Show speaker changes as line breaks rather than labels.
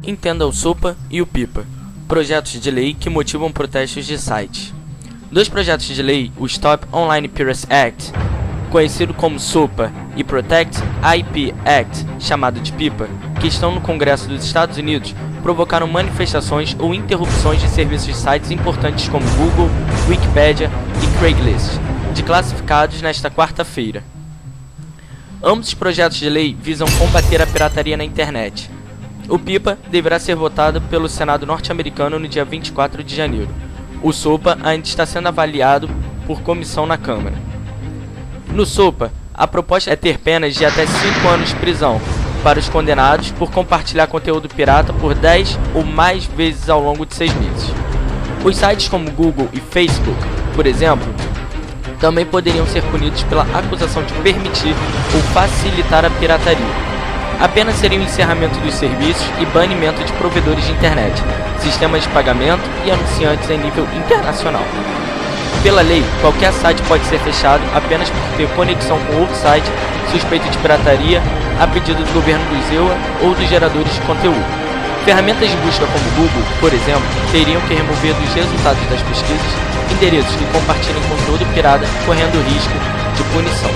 Entenda o SUPA e o PIPA, projetos de lei que motivam protestos de sites. Dois projetos de lei, o Stop Online Piracy Act, conhecido como SUPA, e Protect IP Act, chamado de PIPA, que estão no Congresso dos Estados Unidos, provocaram manifestações ou interrupções de serviços de sites importantes como Google, Wikipedia e Craigslist, de classificados nesta quarta-feira. Ambos os projetos de lei visam combater a pirataria na internet. O PIPA deverá ser votado pelo Senado norte-americano no dia 24 de janeiro. O SUPA ainda está sendo avaliado por comissão na Câmara. No SUPA, a proposta é ter penas de até 5 anos de prisão para os condenados por compartilhar conteúdo pirata por 10 ou mais vezes ao longo de 6 meses. Os sites como Google e Facebook, por exemplo, também poderiam ser punidos pela acusação de permitir ou facilitar a pirataria. A pena seria o encerramento dos serviços e banimento de provedores de internet, sistemas de pagamento e anunciantes em nível internacional. Pela lei, qualquer site pode ser fechado apenas por ter conexão com outro site suspeito de pirataria a pedido do governo do EUA ou dos geradores de conteúdo. Ferramentas de busca como Google, por exemplo, teriam que remover dos resultados das pesquisas endereços que compartilhem conteúdo pirata, correndo risco de punição.